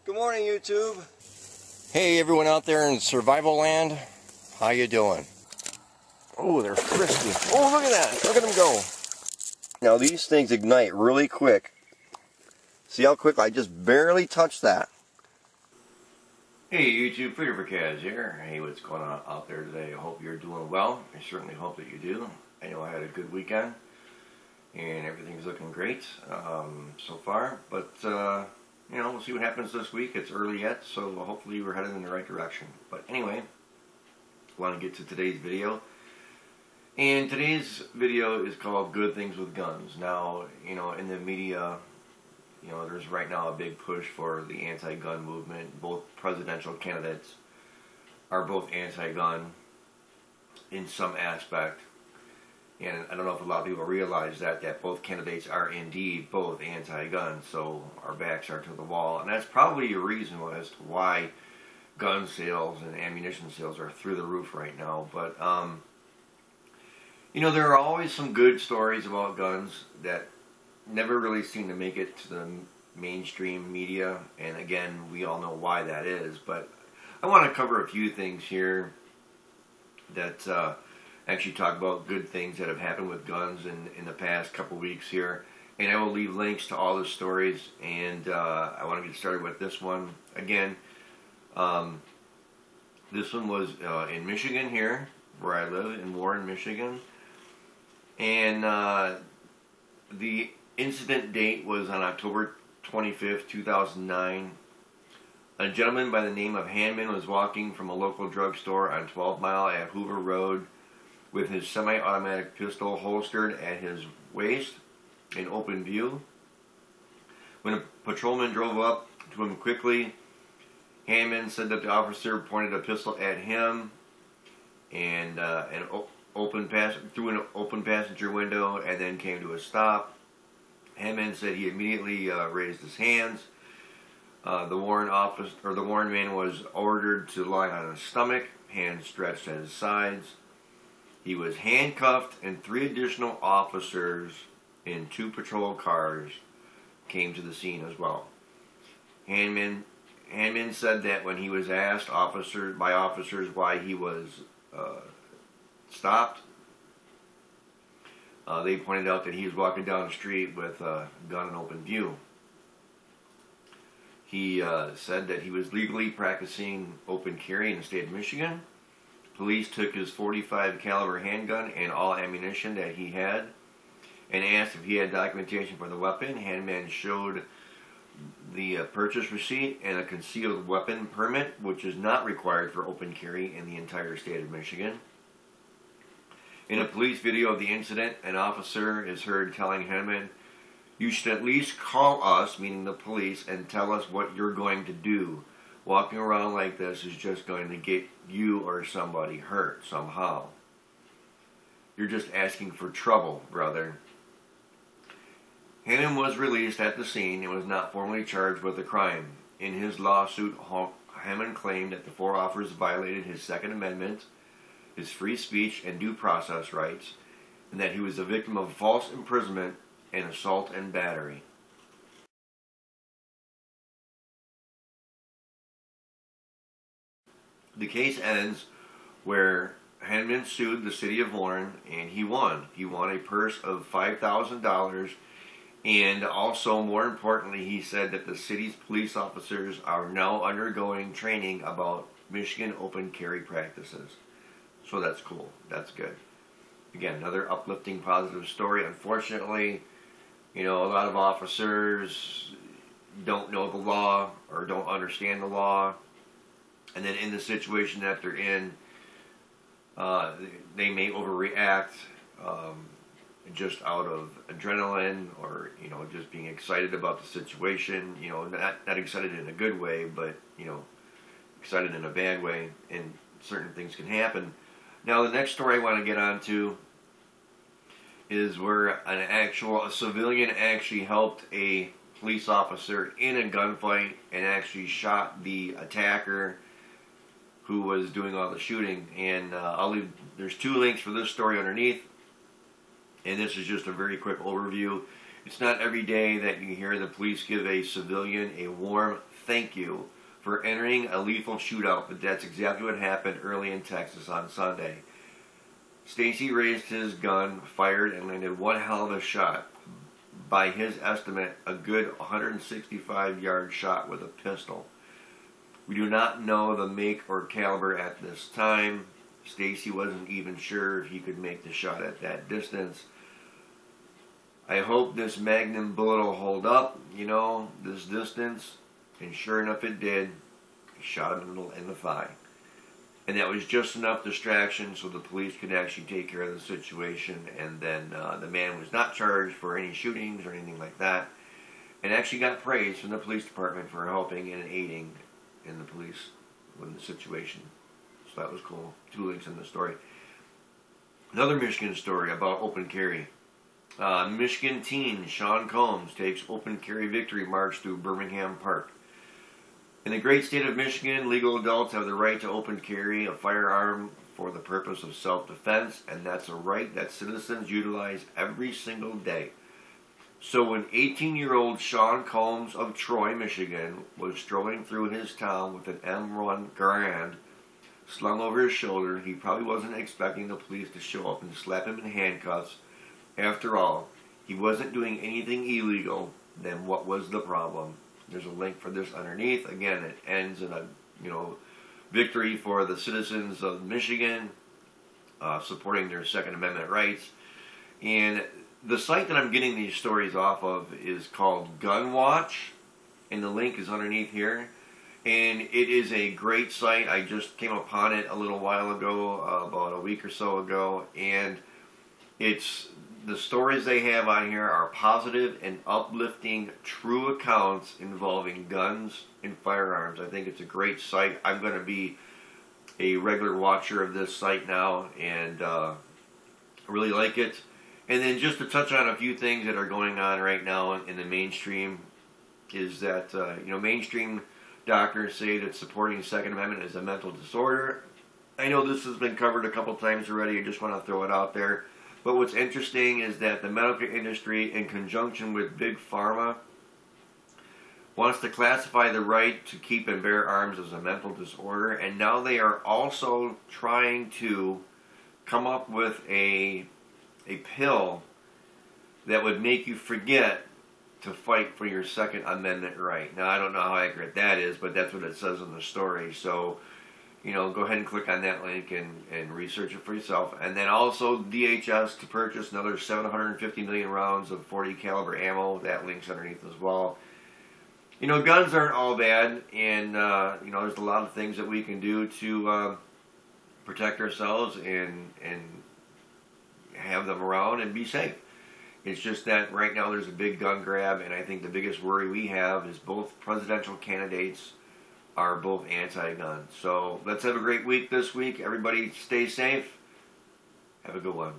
Good morning, YouTube. Hey, everyone out there in survival land. How you doing? Oh, they're frisky. Oh, look at that. Look at them go. Now, these things ignite really quick. See how quick I just barely touched that. Hey YouTube, Peter for Kaz here. Hey, what's going on out there today? I hope you're doing well. I certainly hope that you do. I know I had a good weekend and everything's looking great so far. But, you know, we'll see what happens this week. It's early yet, so hopefully we're headed in the right direction. But anyway, I want to get to today's video. And today's video is called Good Things with Guns. Now, you know, in the media, you know, there's right now a big push for the anti-gun movement. Both presidential candidates are both anti-gun in some aspect. And I don't know if a lot of people realize that both candidates are indeed both anti-gun. So our backs are to the wall. And that's probably a reason as to why gun sales and ammunition sales are through the roof right now. But, you know, there are always some good stories about guns that never really seem to make it to the mainstream media, and again, we all know why that is. But I want to cover a few things here that actually talk about good things that have happened with guns in the past couple weeks here, and I will leave links to all the stories. And I want to get started with this one. Again, this one was in Michigan here, where I live, in Warren, Michigan, and the incident date was on October 25th, 2009. A gentleman by the name of Hanman was walking from a local drugstore on 12 Mile at Hoover Road with his semi-automatic pistol holstered at his waist in open view. When a patrolman drove up to him quickly, Hanman said that the officer pointed a pistol at him and through an open passenger window, and then came to a stop. Hanman said he immediately raised his hands. The Warren man was ordered to lie on his stomach, hands stretched at his sides. He was handcuffed, and 3 additional officers in 2 patrol cars came to the scene as well. Hanman said that when he was asked by officers why he was stopped, they pointed out that he was walking down the street with a gun in open view. He said that he was legally practicing open carry in the state of Michigan. Police took his .45 caliber handgun and all ammunition that he had and asked if he had documentation for the weapon. Hanman showed the purchase receipt and a concealed weapon permit, which is not required for open carry in the entire state of Michigan. In a police video of the incident, an officer is heard telling Hanman, "You should at least call us," meaning the police, "and tell us what you're going to do. Walking around like this is just going to get you or somebody hurt somehow. You're just asking for trouble, brother." Hanman was released at the scene and was not formally charged with the crime. In his lawsuit, Hanman claimed that the 4 officers violated his Second Amendment, his free speech and due process rights, and that he was a victim of false imprisonment and assault and battery. The case ends where Hanman sued the city of Warren, and he won. He won a purse of $5,000, and also, more importantly, he said that the city's police officers are now undergoing training about Michigan open carry practices. So that's cool. That's good. Again, another uplifting, positive story. Unfortunately, you know, a lot of officers don't know the law or don't understand the law. And then in the situation that they're in, they may overreact just out of adrenaline or, you know, just being excited about the situation. You know, not excited in a good way, but, you know, excited in a bad way. And certain things can happen. Now, the next story I want to get onto is where a civilian actually helped a police officer in a gunfight and actually shot the attacker who was doing all the shooting. And there's 2 links for this story underneath, and this is just a very quick overview. It's not every day that you hear the police give a civilian a warm thank you for entering a lethal shootout, but that's exactly what happened early in Texas on Sunday. Stacy raised his gun, fired, and landed one hell of a shot. By his estimate, a good 165-yard shot with a pistol. We do not know the make or caliber at this time. Stacy wasn't even sure if he could make the shot at that distance. I hope this Magnum bullet will hold up, this distance. And sure enough it did. He shot him in the thigh. And that was just enough distraction so the police could actually take care of the situation. And then the man was not charged for any shootings or anything like that. And actually got praise from the police department for helping and aiding in the police with the situation. So that was cool. 2 links in the story. Another Michigan story about open carry. Michigan teen Sean Combs takes open carry victory march through Birmingham Park. In the great state of Michigan, legal adults have the right to open carry a firearm for the purpose of self-defense, and that's a right that citizens utilize every single day. So when 18-year-old Sean Combs of Troy, Michigan, was strolling through his town with an M1 Garand slung over his shoulder, he probably wasn't expecting the police to show up and slap him in handcuffs. After all, he wasn't doing anything illegal. Then what was the problem? There's a link for this underneath. Again, it ends in a victory for the citizens of Michigan, supporting their Second Amendment rights. And the site that I'm getting these stories off of is called Gun Watch, and the link is underneath here. And it is a great site. I just came upon it a little while ago, about a week or so ago, and the stories they have on here are positive and uplifting, true accounts involving guns and firearms. I think it's a great site. I'm going to be a regular watcher of this site now, and I really like it. And then just to touch on a few things that are going on right now in the mainstream is that, mainstream doctors say that supporting the Second Amendment is a mental disorder. I know this has been covered a couple times already. I just want to throw it out there. But what's interesting is that the medical industry, in conjunction with Big Pharma, wants to classify the right to keep and bear arms as a mental disorder. And now they are also trying to come up with a pill that would make you forget to fight for your Second Amendment right. Now, I don't know how accurate that is, but that's what it says in the story. So, go ahead and click on that link and research it for yourself. And then also DHS to purchase another 750 million rounds of .40 caliber ammo. That link's underneath as well. Guns aren't all bad, and there's a lot of things that we can do to protect ourselves and have them around and be safe. It's just that right now there's a big gun grab, and I think the biggest worry we have is both presidential candidates are both anti-gun. So let's have a great week this week. Everybody stay safe. Have a good one.